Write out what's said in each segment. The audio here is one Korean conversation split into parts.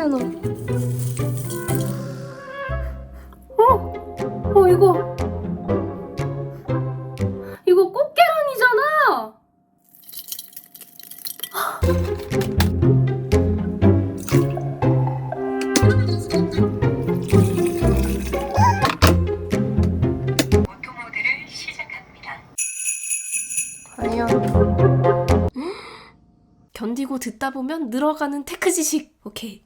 채널. 이거 꽃게란이잖아. 오토 모드를 시작합니다. 과연 견디고 듣다 보면 늘어가는 테크 지식. 오케이.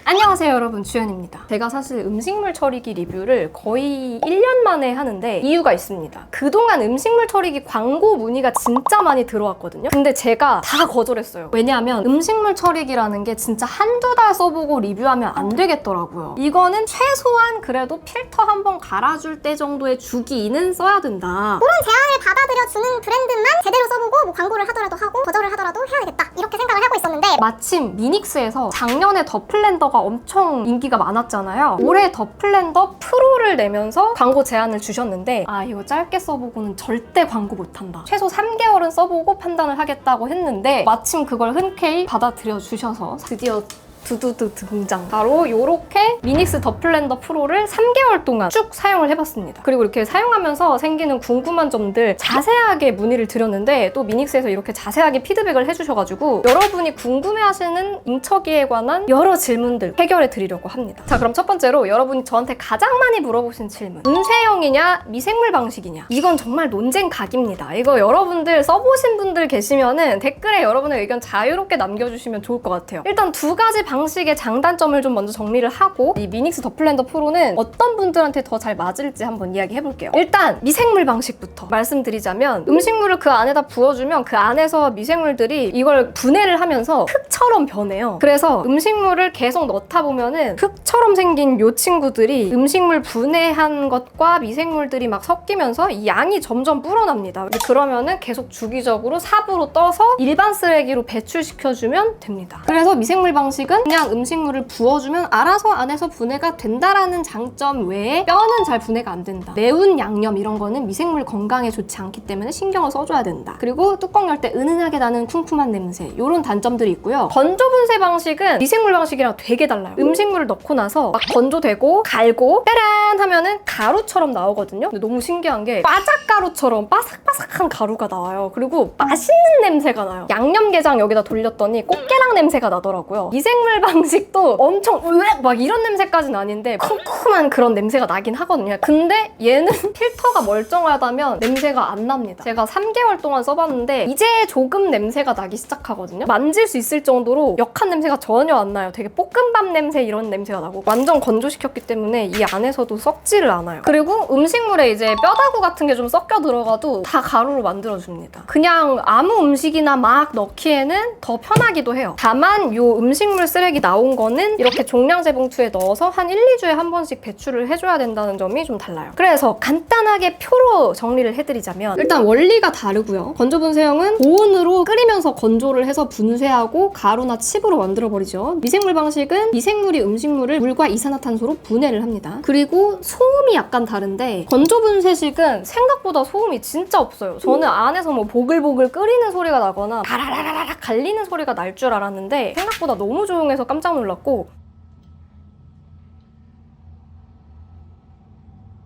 안녕하세요 여러분, 주연입니다. 제가 사실 음식물 처리기 리뷰를 거의 1년 만에 하는데 이유가 있습니다. 그동안 음식물 처리기 광고 문의가 진짜 많이 들어왔거든요. 근데 제가 다 거절했어요. 왜냐하면 음식물 처리기라는 게 진짜 한두 달 써보고 리뷰하면 안 되겠더라고요. 이거는 최소한 그래도 필터 한번 갈아줄 때 정도의 주기는 써야 된다. 그런 제안을 받아들여주는 브랜드만 제대로 써보고 뭐 광고를 하더라도 하고 거절을 하더라도 해야겠다 이렇게 생각을 하고 있었는데, 마침 미닉스에서 작년에 더 플랜더가 엄청 인기가 많았잖아요. 올해 더 플랜더 프로를 내면서 광고 제안을 주셨는데, 아 이거 짧게 써보고는 절대 광고 못한다, 최소 3개월은 써보고 판단을 하겠다고 했는데, 마침 그걸 흔쾌히 받아들여 주셔서 드디어 두두두 등장. 바로 요렇게 미닉스 더 플랜더 프로를 3개월 동안 쭉 사용을 해봤습니다. 그리고 이렇게 사용하면서 생기는 궁금한 점들 자세하게 문의를 드렸는데, 또 미닉스에서 이렇게 자세하게 피드백을 해주셔가지고 여러분이 궁금해하시는 인처기에 관한 여러 질문들 해결해 드리려고 합니다. 자, 그럼 첫 번째로 여러분이 저한테 가장 많이 물어보신 질문, 음세형이냐 미생물 방식이냐. 이건 정말 논쟁 각입니다. 이거 여러분들 써보신 분들 계시면은 댓글에 여러분의 의견 자유롭게 남겨주시면 좋을 것 같아요. 일단 두 가지 방식의 장단점을 좀 먼저 정리를 하고, 이 미닉스 더 플랜더 프로는 어떤 분들한테 더 잘 맞을지 한번 이야기 해볼게요. 일단 미생물 방식부터 말씀드리자면, 음식물을 그 안에다 부어주면 그 안에서 미생물들이 이걸 분해를 하면서 흙처럼 변해요. 그래서 음식물을 계속 넣다 보면은 흙처럼 생긴 요 친구들이 음식물 분해한 것과 미생물들이 막 섞이면서 이 양이 점점 불어납니다. 그러면은 계속 주기적으로 삽으로 떠서 일반 쓰레기로 배출시켜주면 됩니다. 그래서 미생물 방식은 그냥 음식물을 부어주면 알아서 안에서 분해가 된다라는 장점 외에 뼈는 잘 분해가 안 된다. 매운 양념 이런 거는 미생물 건강에 좋지 않기 때문에 신경을 써줘야 된다. 그리고 뚜껑 열 때 은은하게 나는 쿰쿰한 냄새, 이런 단점들이 있고요. 건조 분쇄 방식은 미생물 방식이랑 되게 달라요. 음식물을 넣고 나서 막 건조되고 갈고 짜란 하면은 가루처럼 나오거든요. 근데 너무 신기한 게 바삭가루처럼 바삭바삭한 가루가 나와요. 그리고 맛있는 냄새가 나요. 양념게장 여기다 돌렸더니 꽃게랑 냄새가 나더라고요. 미생물 방식도 엄청 으악 막 이런 냄새까지는 아닌데 쿰쿰한 그런 냄새가 나긴 하거든요. 근데 얘는 필터가 멀쩡하다면 냄새가 안 납니다. 제가 3개월 동안 써봤는데 이제 조금 냄새가 나기 시작하거든요. 만질 수 있을 정도로 역한 냄새가 전혀 안 나요. 되게 볶음밥 냄새 이런 냄새가 나고, 완전 건조시켰기 때문에 이 안에서도 썩지를 않아요. 그리고 음식물에 이제 뼈다구 같은 게 좀 섞여 들어가도 다 가루로 만들어줍니다. 그냥 아무 음식이나 막 넣기에는 더 편하기도 해요. 다만 요 음식물 쓰레기 나온 거는 이렇게 종량제 봉투에 넣어서 한 1, 2주에 한 번씩 배출을 해줘야 된다는 점이 좀 달라요. 그래서 간단하게 표로 정리를 해드리자면, 일단 원리가 다르고요. 건조 분쇄형은 고온으로 끓이면서 건조를 해서 분쇄하고 가루나 칩으로 만들어버리죠. 미생물 방식은 미생물이 음식물을 물과 이산화탄소로 분해를 합니다. 그리고 소음이 약간 다른데, 건조 분쇄식은 생각보다 소음이 진짜 없어요. 저는 안에서 뭐 보글보글 끓이는 소리가 나거나 가라라라라 갈리는 소리가 날 줄 알았는데 생각보다 너무 조용해서 깜짝 놀랐고,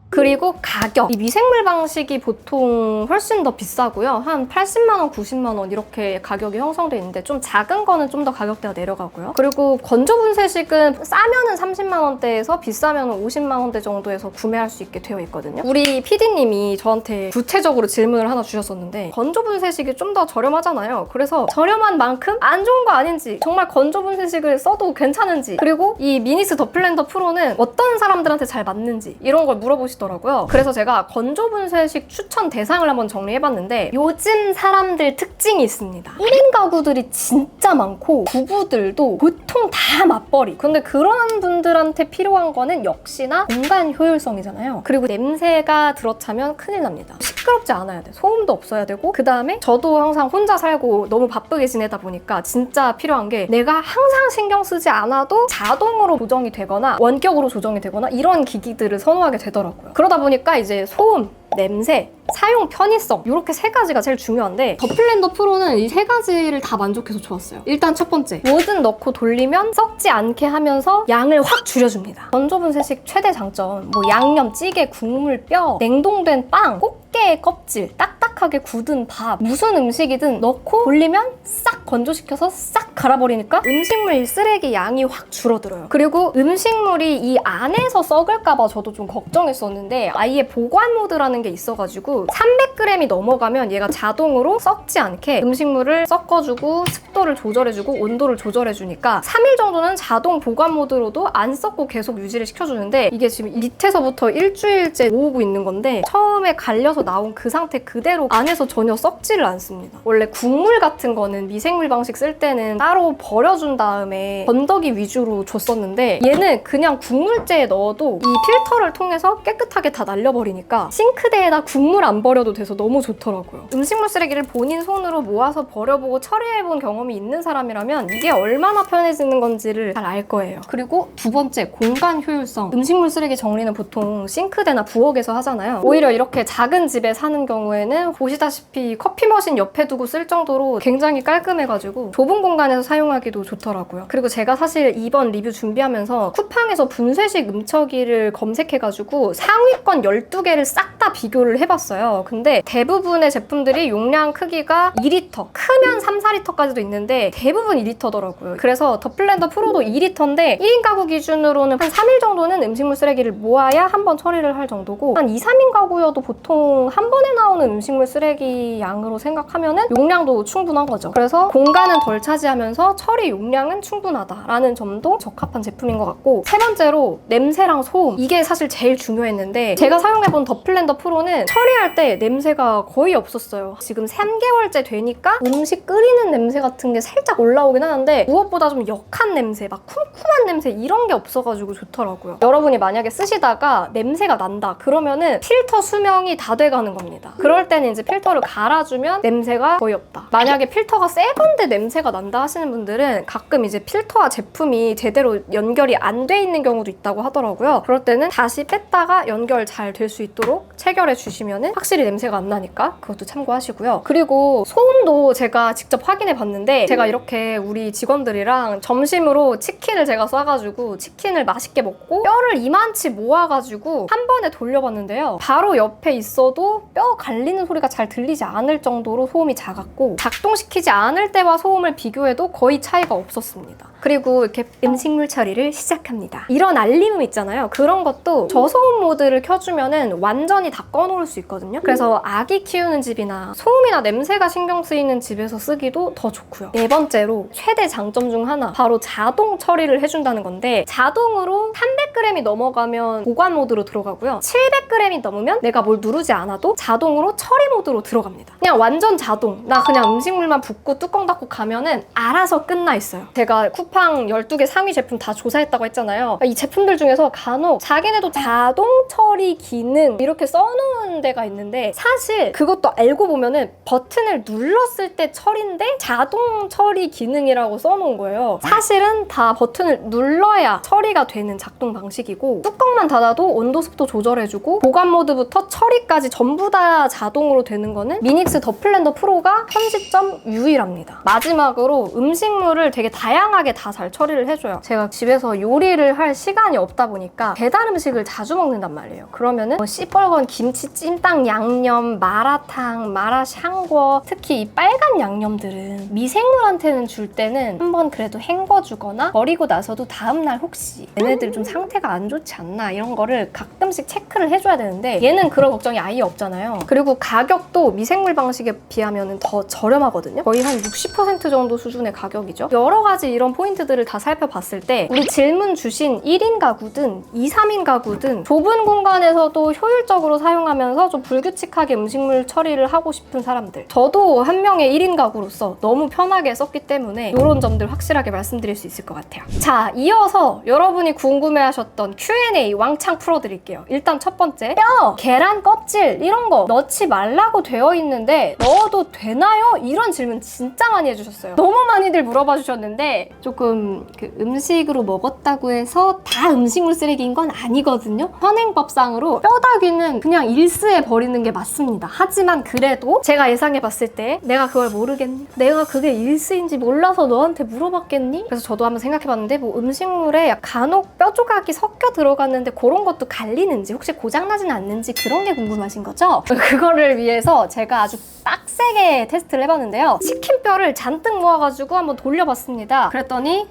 그리고 가격! 이 미생물 방식이 보통 훨씬 더 비싸고요. 한 80만 원, 90만 원 이렇게 가격이 형성돼 있는데, 좀 작은 거는 좀 더 가격대가 내려가고요. 그리고 건조 분쇄식은 싸면은 30만 원대에서 비싸면은 50만 원대 정도에서 구매할 수 있게 되어 있거든요. 우리 PD님이 저한테 구체적으로 질문을 하나 주셨었는데, 건조 분쇄식이 좀 더 저렴하잖아요. 그래서 저렴한 만큼 안 좋은 거 아닌지, 정말 건조 분쇄식을 써도 괜찮은지, 그리고 이 미닉스 더 플랜더 프로는 어떤 사람들한테 잘 맞는지 이런 걸 물어보시더라고요. 그래서 제가 건조 분쇄식 추천 대상을 한번 정리해봤는데, 요즘 사람들 특징이 있습니다. 1인 가구들이 진짜 많고 부부들도 보통 다 맞벌이. 근데 그런 분들한테 필요한 거는 역시나 공간 효율성이잖아요. 그리고 냄새가 들어차면 큰일 납니다. 시끄럽지 않아야 돼. 소음도 없어야 되고, 그 다음에 저도 항상 혼자 살고 너무 바쁘게 지내다 보니까 진짜 필요한 게, 내가 항상 신경 쓰지 않아도 자동으로 조정이 되거나 원격으로 조정이 되거나 이런 기기들을 선호하게 되더라고요. 그러다 보니까 이제 소음, 냄새 사용 편의성 이렇게 세 가지가 제일 중요한데 더플랜더 프로는 이 세 가지를 다 만족해서 좋았어요. 일단 첫 번째, 뭐든 넣고 돌리면 썩지 않게 하면서 양을 확 줄여줍니다. 전조분쇄식 최대 장점, 뭐 양념, 찌개, 국물, 뼈, 냉동된 빵, 꽃게의 껍질, 딱딱하게 굳은 밥, 무슨 음식이든 넣고 돌리면 싹 건조시켜서 싹 갈아버리니까 음식물 쓰레기 양이 확 줄어들어요. 그리고 음식물이 이 안에서 썩을까봐 저도 좀 걱정했었는데 아예 보관 모드라는 게 있어가지고 300g이 넘어가면 얘가 자동으로 썩지 않게 음식물을 섞어주고 습도를 조절해주고 온도를 조절해주니까 3일 정도는 자동 보관 모드로도 안 썩고 계속 유지를 시켜주는데 이게 지금 밑에서부터 일주일째 모으고 있는 건데 처음에 갈려서 나온 그 상태 그대로 안에서 전혀 썩지를 않습니다. 원래 국물 같은 거는 미생물 방식 쓸 때는 따로 버려준 다음에 건더기 위주로 줬었는데 얘는 그냥 국물째에 넣어도 이 필터를 통해서 깨끗하게 다 날려버리니까 싱크대에다 국물 안 버려도 돼서 너무 좋더라고요. 음식물 쓰레기를 본인 손으로 모아서 버려보고 처리해본 경험이 있는 사람이라면 이게 얼마나 편해지는 건지를 잘 알 거예요. 그리고 두 번째, 공간 효율성. 음식물 쓰레기 정리는 보통 싱크대나 부엌에서 하잖아요. 오히려 이렇게 작은 집에 사는 경우에는 보시다시피 커피 머신 옆에 두고 쓸 정도로 굉장히 깔끔해가지고 좁은 공간에서 사용하기도 좋더라고요. 그리고 제가 사실 이번 리뷰 준비하면서 쿠팡에서 분쇄식 음처기를 검색해가지고 상위권 12개를 싹 다 비교를 해봤어요. 근데 대부분의 제품들이 용량 크기가 2리터, 크면 3, 4리터까지도 있는데 대부분 2리터더라고요. 그래서 더플랜더 프로도 2리터인데 1인 가구 기준으로는 한 3일 정도는 음식물 쓰레기를 모아야 한 번 처리를 할 정도고 한 2, 3인 가구여도 보통 한 번에 나오는 음식물 쓰레기 양으로 생각하면은 용량도 충분한 거죠. 그래서 공간은 덜 차지하면서 처리 용량은 충분하다라는 점도 적합한 제품인 것 같고 세 번째로 냄새랑 소음. 이게 사실 제일 중요했는데 제가 사용해본 더플랜더 프로는 처리할 때 냄새가 거의 없었어요. 지금 3개월째 되니까 음식 끓이는 냄새 같은 게 살짝 올라오긴 하는데 무엇보다 좀 역한 냄새, 막 쿰쿰한 냄새 이런 게 없어가지고 좋더라고요. 여러분이 만약에 쓰시다가 냄새가 난다 그러면은 필터 수명이 다 돼가는 겁니다. 그럴 때는 이제 필터를 갈아주면 냄새가 거의 없다. 만약에 필터가 새 건데 냄새가 난다 하시는 분들은 가끔 이제 필터와 제품이 제대로 연결이 안 돼 있는 경우도 있다고 하더라고요. 그럴 때는 다시 뺐다가 연결 잘 될 수 있도록 체결해 주시면은 확실히 냄새가 안 나니까 그것도 참고하시고요. 그리고 소음도 제가 직접 확인해 봤는데 제가 이렇게 우리 직원들이랑 점심으로 치킨을 제가 싸가지고 치킨을 맛있게 먹고 뼈를 이만치 모아가지고 한 번에 돌려봤는데요. 바로 옆에 있어도 뼈 갈리는 소리가 잘 들리지 않을 정도로 소음이 작았고 작동시키지 않을 때와 소음을 비교해도 거의 차이가 없었습니다. 그리고 이렇게 음식물 처리를 시작합니다. 이런 알림 있잖아요. 그런 것도 저소음 모드를 켜주면은 완전히 다 꺼놓을 수 있거든요. 그래서 아기 키우는 집이나 소음이나 냄새가 신경 쓰이는 집에서 쓰기도 더 좋고요. 네 번째로 최대 장점 중 하나, 바로 자동 처리를 해준다는 건데 자동으로 300g이 넘어가면 보관 모드로 들어가고요. 700g이 넘으면 내가 뭘 누르지 않아도 자동으로 처리 모드로 들어갑니다. 그냥 완전 자동. 나 그냥 음식물만 붓고 뚜껑 닫고 가면은 알아서 끝나 있어요. 제가 쿠팡 12개 상위 제품 다 조사했다고 했잖아요. 이 제품들 중에서 간혹 자기네도 자동 처리 기능 이렇게 써놓은 데가 있는데 사실 그것도 알고 보면은 버튼을 눌렀을 때 처리인데 자동 처리 기능이라고 써놓은 거예요. 사실은 다 버튼을 눌러야 처리가 되는 작동 방식이고 뚜껑만 닫아도 온도 습도 조절해주고 보관 모드부터 처리까지 전부 다 자동으로 되는 거는 미닉스 더플랜더 프로가 편집점 유일합니다. 마지막으로 음식물을 되게 다양하게 다 잘 처리를 해줘요. 제가 집에서 요리를 할 시간이 없다 보니까 배달 음식을 자주 먹는단 말이에요. 그러면은 시뻘건 김치, 찜닭 양념, 마라탕, 마라샹궈, 특히 이 빨간 양념들은 미생물한테는 줄 때는 한번 그래도 헹궈주거나 버리고 나서도 다음날 혹시 얘네들 좀 상태가 안 좋지 않나 이런 거를 가끔씩 체크를 해줘야 되는데 얘는 그런 걱정이 아예 없잖아요. 그리고 가격도 미생물 방식에 비하면 더 저렴하거든요. 거의 한 60% 정도 수준의 가격이죠. 여러 가지 이런 포인트들을 다 살펴봤을 때 우리 질문 주신 1인 가구든 2, 3인 가구든 좁은 공간에서도 효율적으로 사용하면서 좀 불규칙하게 음식물 처리를 하고 싶은 사람들, 저도 한 명의 1인 가구로서 너무 편하게 썼기 때문에 이런 점들 확실하게 말씀드릴 수 있을 것 같아요. 자, 이어서 여러분이 궁금해하셨던 Q&A 왕창 풀어드릴게요. 일단 첫 번째, 뼈, 계란 껍질 이런 거 넣지 말라고 되어 있는데 넣어도 되나요? 이런 질문 진짜 많이 해주셨어요. 너무 많이들 물어봐 주셨는데 조금 음식으로 먹었다고 해서 다 음식물 쓰레기인 건 아니거든요. 현행법상으로 뼈다귀는 그냥 일스에 버리면 버리는 게 맞습니다. 하지만 그래도 제가 예상해봤을 때 내가 그걸 모르겠니? 내가 그게 일스인지 몰라서 너한테 물어봤겠니? 그래서 저도 한번 생각해봤는데 뭐 음식물에 간혹 뼈 조각이 섞여 들어갔는데 그런 것도 갈리는지 혹시 고장나진 않는지 그런 게 궁금하신 거죠? 그거를 위해서 제가 아주 빡세게 테스트를 해봤는데요. 치킨뼈를 잔뜩 모아가지고 한번 돌려봤습니다. 그랬더니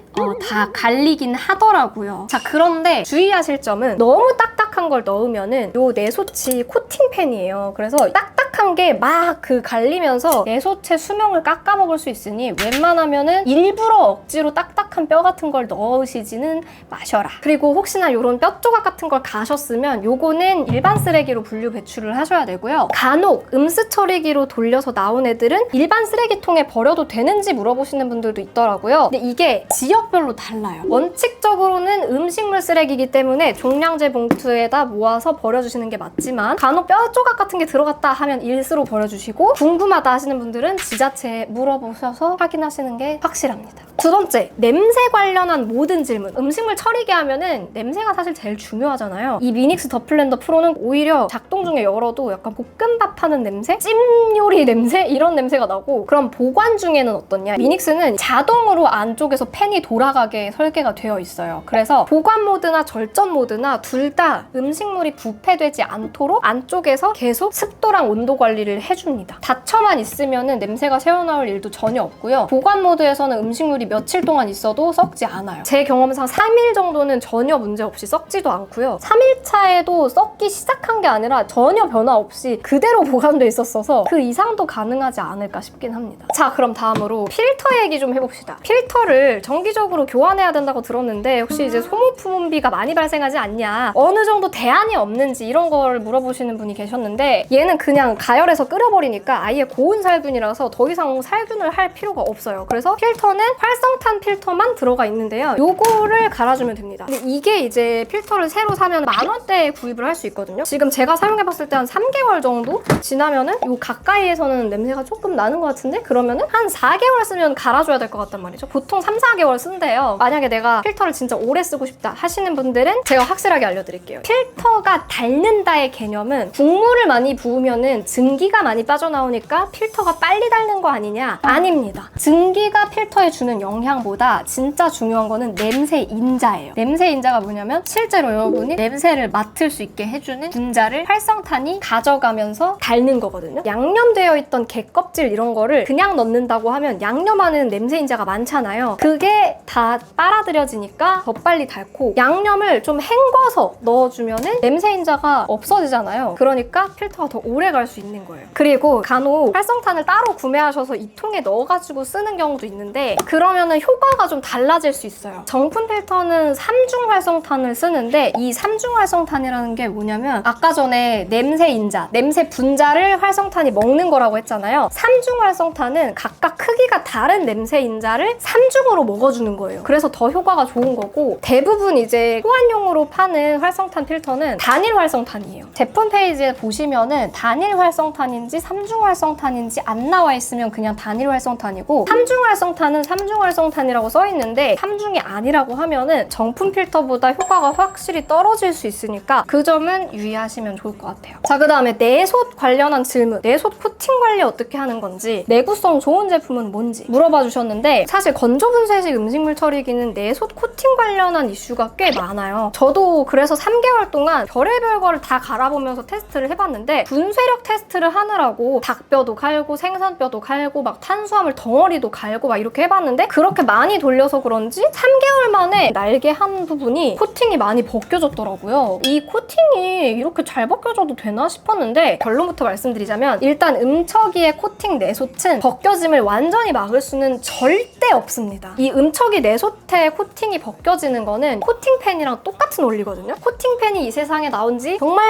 다 갈리긴 하더라고요. 자, 그런데 주의하실 점은 너무 딱딱한 걸 넣으면은 요 내소치 코팅팬이에요. 그래서 딱딱한 게 막 그 갈리면서 내소체 수명을 깎아먹을 수 있으니 웬만하면은 일부러 억지로 딱딱한 뼈 같은 걸 넣으시지는 마셔라. 그리고 혹시나 요런 뼈 조각 같은 걸 가셨으면 요거는 일반 쓰레기로 분류 배출을 하셔야 되고요. 간혹 음스 처리기로 돌려서 나온 애들은 일반 쓰레기통에 버려도 되는지 물어보시는 분들도 있더라고요. 근데 이게 지역별로 달라요. 원칙적으로는 음식물 쓰레기이기 때문에 종량제 봉투에다 모아서 버려주시는 게 맞지만 간혹 뼈 조각 같은 게 들어갔다 하면 일스로 버려주시고 궁금하다 하시는 분들은 지자체에 물어보셔서 확인하시는 게 확실합니다. 두 번째, 냄새 관련한 모든 질문. 음식물 처리기 하면은 냄새가 사실 제일 중요하잖아요. 이 미닉스 더플랜더 프로는 오히려 작동 중에 열어도 약간 볶음밥 하는 냄새? 찜 요리 냄새? 이런 냄새가 나고, 그럼 보관 중에는 어떻냐? 미닉스는 자동으로 안쪽에서 팬이 돌아가게 설계가 되어 있어요. 그래서 보관 모드나 절전 모드나 둘 다 음식물이 부패되지 않도록 안쪽에서 계속 습도랑 온도 관리를 해줍니다. 닫혀만 있으면은 냄새가 새어나올 일도 전혀 없고요. 보관 모드에서는 음식물이 며칠 동안 있어도 썩지 않아요. 제 경험상 3일 정도는 전혀 문제 없이 썩지도 않고요. 3일차에도 썩기 시작한 게 아니라 전혀 변화 없이 그대로 보관돼 있었어서 그 이상도 가능하지 않을까 싶긴 합니다. 자, 그럼 다음으로 필터 얘기 좀 해봅시다. 필터를 정기적으로 교환해야 된다고 들었는데 혹시 이제 소모품비가 많이 발생하지 않냐, 어느 정도 대안이 없는지 이런 걸 물어보시는 분이 계셨는데, 얘는 그냥 가열해서 끓여버리니까 아예 고온 살균이라서 더 이상 살균을 할 필요가 없어요. 그래서 필터는 활성탄 필터만 들어가 있는데요. 요거를 갈아주면 됩니다. 근데 이게 이제 필터를 새로 사면 10,000원대에 구입을 할 수 있거든요. 지금 제가 사용해봤을 때 한 3개월 정도 지나면은 요 가까이에서는 냄새가 조금 나는 것 같은데, 그러면은 한 4개월 쓰면 갈아줘야 될 것 같단 말이죠. 보통 3-4개월 쓴대요. 만약에 내가 필터를 진짜 오래 쓰고 싶다 하시는 분들은 제가 확실하게 알려드릴게요. 필터가 닳는다의 개념은 국물을 많이 부으면은 증기가 많이 빠져나오니까 필터가 빨리 닳는 거 아니냐? 아닙니다. 증기가 필터에 주는 영향보다 진짜 중요한 거는 냄새 인자예요. 냄새 인자가 뭐냐면 실제로 여러분이 냄새를 맡을 수 있게 해주는 분자를 활성탄이 가져가면서 닳는 거거든요. 양념되어 있던 게 껍질 이런 거를 그냥 넣는다고 하면 양념 안에는 냄새 인자가 많잖아요. 그게 다 빨아들여지니까 더 빨리 닳고, 양념을 좀 헹궈서 넣어주면은 냄새 인자가 없어지잖아요. 그러니까 필터가 더 오래 갈 수 있는 거예요. 그리고 간혹 활성탄을 따로 구매하셔서 이 통에 넣어가지고 쓰는 경우도 있는데 그러면은 효과가 좀 달라질 수 있어요. 정품 필터는 3중 활성탄을 쓰는데, 이 3중 활성탄이라는 게 뭐냐면 아까 전에 냄새 인자, 냄새 분자를 활성탄이 먹는 거라고 했잖아요. 3중 활성탄은 각각 크기가 다른 냄새 인자를 3중으로 먹어주는 거예요. 그래서 더 효과가 좋은 거고, 대부분 이제 호환용으로 파는 활성탄 필터는 단일 활성탄이에요. 제품 페이지에 보시면은 단일 활성탄인지 3중 활성탄인지 안 나와 있으면 그냥 단일 활성탄이고, 3중 활성탄은 3중 활성탄이라고 써 있는데 3중이 아니라고 하면은 정품 필터보다 효과가 확실히 떨어질 수 있으니까 그 점은 유의하시면 좋을 것 같아요. 자, 그 다음에 내솥 관련한 질문. 내솥 코팅 관리 어떻게 하는 건지, 내구성 좋은 제품은 뭔지 물어봐 주셨는데, 사실 건조 분쇄식 음식물 처리기는 내솥 코팅 관련한 이슈가 꽤 많아요. 저도 그래서 3개월 동안 별의별 거를 다 갈아보면서 테스트를 해봤는데, 분쇄력 테스트를 하느라고 닭뼈도 갈고 생선뼈도 갈고 막 탄수화물 덩어리도 갈고 막 이렇게 해봤는데, 그렇게 많이 돌려서 그런지 3개월 만에 날개 한 부분이 코팅이 많이 벗겨졌더라고요. 이 코팅이 이렇게 잘 벗겨져도 되나 싶었는데, 결론부터 말씀드리자면 일단 음척이의 코팅 내솥은 벗겨짐을 완전히 막을 수는 절대 없습니다. 이 음척이 내솥에 코팅이 벗겨지는 거는 코팅팬이랑 똑같은 원리거든요. 코팅팬이 이 세상에 나온 지 정말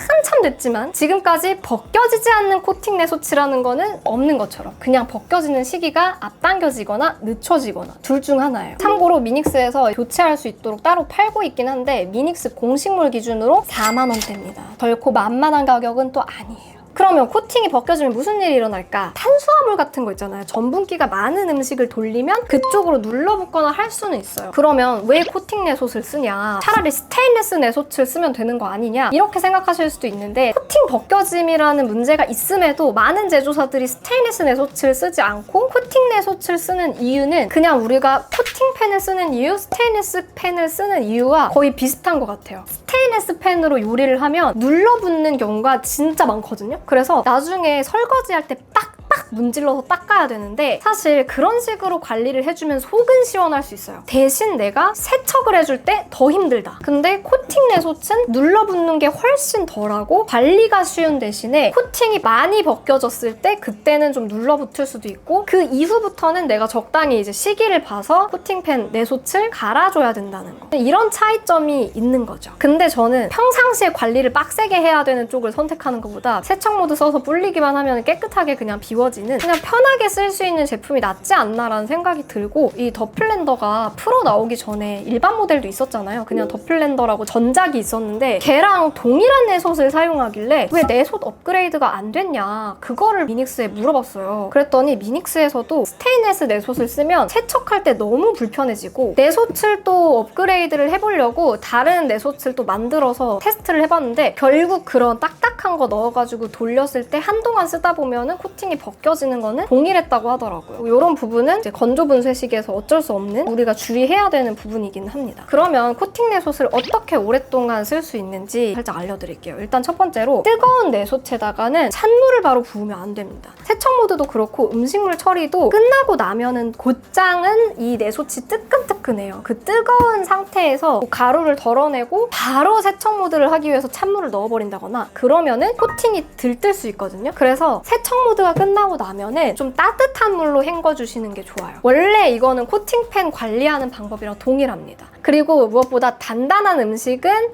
한참 됐지만 지금까지 벗겨지지 않는 코팅 내솥이라는 거는 없는 것처럼 그냥 벗겨지는 시기가 앞당겨지거나 늦춰지거나 둘 중 하나예요. 참고로 미닉스에서 교체할 수 있도록 따로 팔고 있긴 한데 미닉스 공식물 기준으로 4만 원대입니다. 결코 만만한 가격은 또 아니에요. 그러면 코팅이 벗겨지면 무슨 일이 일어날까? 탄수화물 같은 거 있잖아요. 전분기가 많은 음식을 돌리면 그쪽으로 눌러붙거나 할 수는 있어요. 그러면 왜 코팅 내솥을 쓰냐? 차라리 스테인리스 내솥을 쓰면 되는 거 아니냐? 이렇게 생각하실 수도 있는데 코팅 벗겨짐이라는 문제가 있음에도 많은 제조사들이 스테인리스 내솥을 쓰지 않고 코팅 내솥을 쓰는 이유는 그냥 우리가 코팅팬을 쓰는 이유, 스테인리스 팬을 쓰는 이유와 거의 비슷한 것 같아요. 스테인리스 팬으로 요리를 하면 눌러붙는 경우가 진짜 많거든요. 그래서 나중에 설거지할 때 빡빡 문질러서 닦아야 되는데 사실 그런 식으로 관리를 해주면 속은 시원할 수 있어요. 대신 내가 세척을 해줄 때 더 힘들다. 근데 코팅 내솥은 눌러붙는 게 훨씬 덜하고 관리가 쉬운 대신에 코팅이 많이 벗겨졌을 때 그때는 좀 눌러붙을 수도 있고 그 이후부터는 내가 적당히 이제 시기를 봐서 코팅팬 내솥을 갈아줘야 된다는 거. 이런 차이점이 있는 거죠. 근데 저는 평상시에 관리를 빡세게 해야 되는 쪽을 선택하는 것보다 세척 모드 써서 불리기만 하면 깨끗하게 그냥 비워지는 그냥 편하게 쓸 수 있는 제품이 낫지 않나라는 생각이 들고 이 더플랜더가 프로 나오기 전에 일반 모델도 있었잖아요. 그냥 더플랜더라고 전작이 있었는데 걔랑 동일한 내솥을 사용하길래 왜 내솥 업그레이드가 안 됐냐 그거를 미닉스에 물어봤어요. 그랬더니 미닉스에서도 스테인리스 내솥을 쓰면 세척할 때 너무 불편해지고 내솥을 또 업그레이드를 해보려고 다른 내솥을 또 만들어서 테스트를 해봤는데 결국 그런 딱딱한 거 넣어가지고 돌렸을 때 한동안 쓰다 보면은 코팅이 벗겨지는 거는 동일했다고 하더라고요. 이런 부분은 이제 건조 분쇄식에서 어쩔 수 없는 우리가 주의해야 되는 부분이긴 합니다. 그러면 코팅 내솥을 어떻게 오랫동안 쓸 수 있는지 살짝 알려드릴게요. 일단 첫 번째로 뜨거운 내솥에다가는 찬물을 바로 부으면 안 됩니다. 세척 모드도 그렇고 음식물 처리도 끝나고 나면은 곧장은 이 내솥이 뜨끈뜨끈해요. 그 뜨거운 상태에서 가루를 덜어내고 바로 세척 모드를 하기 위해서 찬물을 넣어버린다거나 그러면은 코팅이 들뜰 수 있거든요. 그래서 세척 모드가 끝나고 나면은 좀 따뜻한 물로 헹궈주시는 게 좋아요. 원래 이거는 코팅팬 관리하는 방법이랑 동일합니다. 그리고 무엇보다 단단한 음식은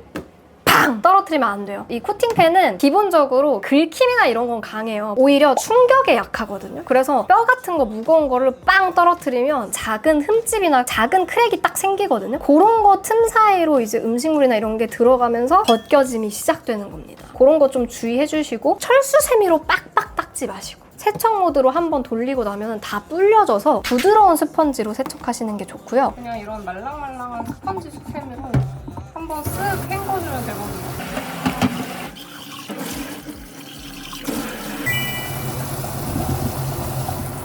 팡! 떨어뜨리면 안 돼요. 이 코팅팬은 기본적으로 긁힘이나 이런 건 강해요. 오히려 충격에 약하거든요. 그래서 뼈 같은 거 무거운 거를 빵 떨어뜨리면 작은 흠집이나 작은 크랙이 딱 생기거든요. 그런 거 틈 사이로 이제 음식물이나 이런 게 들어가면서 벗겨짐이 시작되는 겁니다. 그런 거 좀 주의해 주시고 철수세미로 빡빡 닦지 마시고 세척 모드로 한번 돌리고 나면 다 불려져서 부드러운 스펀지로 세척하시는 게 좋고요. 그냥 이런 말랑말랑한 스펀지 수세미로 한번 쓱 헹궈주면 되거든요.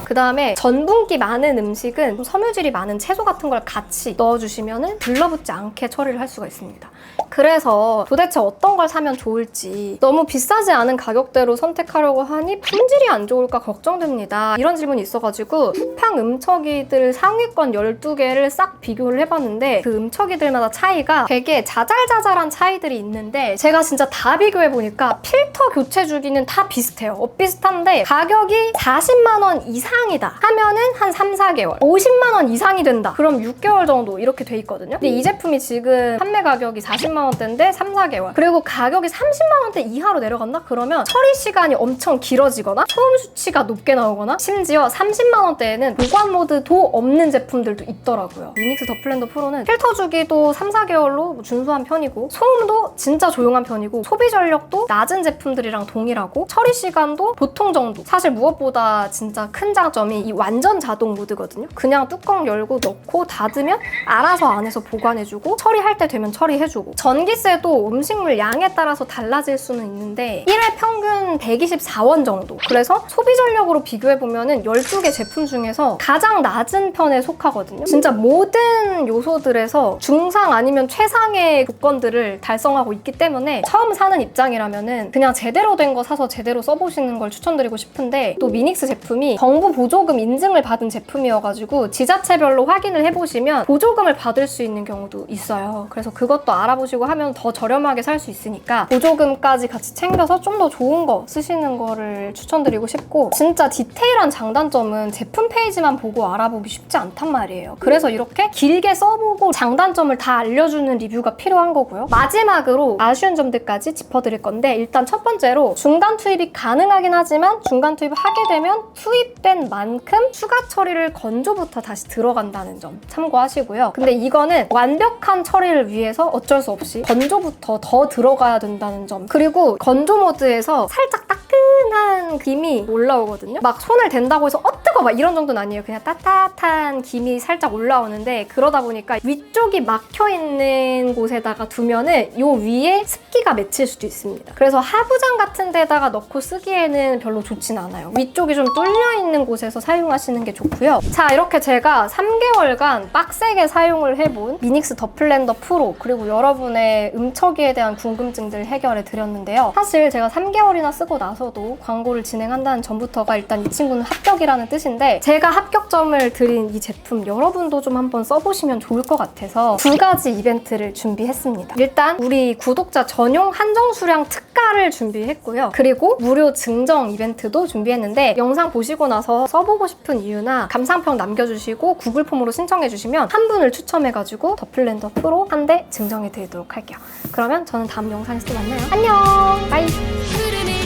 그 다음에 전분기 많은 음식은 좀 섬유질이 많은 채소 같은 걸 같이 넣어주시면 들러붙지 않게 처리를 할 수가 있습니다. 그래서 도대체 어떤 걸 사면 좋을지 너무 비싸지 않은 가격대로 선택하려고 하니 품질이 안 좋을까 걱정됩니다. 이런 질문이 있어가지고 쿠팡 음척이들 상위권 12개를 싹 비교를 해봤는데 그 음척이들마다 차이가 되게 자잘자잘한 차이들이 있는데 제가 진짜 다 비교해보니까 필터 교체 주기는 다 비슷해요. 비슷한데 가격이 40만 원 이상이다 하면은 한 3, 4개월 50만 원 이상이 된다 그럼 6개월 정도 이렇게 돼 있거든요. 근데 이 제품이 지금 판매 가격이 40만 원대인데 3, 4개월 그리고 가격이 30만 원대 이하로 내려갔나? 그러면 처리 시간이 엄청 길어지거나 소음 수치가 높게 나오거나 심지어 30만 원대에는 보관 모드도 없는 제품들도 있더라고요. 미닉스 더플랜더 프로는 필터 주기도 3, 4개월로 준수한 편이고 소음도 진짜 조용한 편이고 소비 전력도 낮은 제품들이랑 동일하고 처리 시간도 보통 정도. 사실 무엇보다 진짜 큰 장점이 이 완전 자동 모드거든요. 그냥 뚜껑 열고 넣고 닫으면 알아서 안에서 보관해주고 처리할 때 되면 처리해주고 전기세도 음식물 양에 따라서 달라질 수는 있는데 1회 평균 124원 정도. 그래서 소비 전력으로 비교해보면 12개 제품 중에서 가장 낮은 편에 속하거든요. 진짜 모든 요소들에서 중상 아니면 최상의 조건들을 달성하고 있기 때문에 처음 사는 입장이라면 그냥 제대로 된 거 사서 제대로 써보시는 걸 추천드리고 싶은데 또 미닉스 제품이 정부 보조금 인증을 받은 제품이어가지고 지자체별로 확인을 해보시면 보조금을 받을 수 있는 경우도 있어요. 그래서 그것도 알아보시고 하면 더 저렴하게 살 수 있으니까 보조금까지 같이 챙겨서 좀 더 좋은 거 쓰시는 거를 추천드리고 싶고 진짜 디테일한 장단점은 제품 페이지만 보고 알아보기 쉽지 않단 말이에요. 그래서 이렇게 길게 써보고 장단점을 다 알려주는 리뷰가 필요한 거고요. 마지막으로 아쉬운 점들까지 짚어드릴 건데 일단 첫 번째로 중간 투입이 가능하긴 하지만 중간 투입을 하게 되면 투입된 쓰는 만큼 추가 처리를 건조부터 다시 들어간다는 점 참고하시고요. 근데 이거는 완벽한 처리를 위해서 어쩔 수 없이 건조부터 더 들어가야 된다는 점. 그리고 건조 모드에서 살짝 따끈한 김이 올라오거든요. 막 손을 댄다고 해서 뜨거 막 이런 정도는 아니에요. 그냥 따뜻한 김이 살짝 올라오는데, 그러다 보니까 위쪽이 막혀있는 곳에다가 두면은 요 위에 습기가 맺힐 수도 있습니다. 그래서 하부장 같은 데다가 넣고 쓰기에는 별로 좋진 않아요. 위쪽이 좀 뚫려있는 곳에서 사용하시는 게 좋고요. 자, 이렇게 제가 3개월간 빡세게 사용을 해본 미닉스 더 플랜더 프로, 그리고 여러분의 음처기에 대한 궁금증들 해결해 드렸는데요. 사실 제가 3개월이나 쓰고 나서도 광고를 진행한다는 점부터가 일단 이 친구는 합격이라는 뜻인데, 제가 합격점을 드린 이 제품 여러분도 좀 한번 써보시면 좋을 것 같아서 2가지 이벤트를 준비했습니다. 일단 우리 구독자 전용 한정 수량 특가를 준비했고요. 그리고 무료 증정 이벤트도 준비했는데, 영상 보시고 나서 써보고 싶은 이유나 감상평 남겨주시고 구글 폼으로 신청해주시면 한 분을 추첨해가지고 더 플랜더 프로 한 대 증정해 드리도록 할게요. 그러면 저는 다음 영상에서 또 만나요. 안녕! 바이!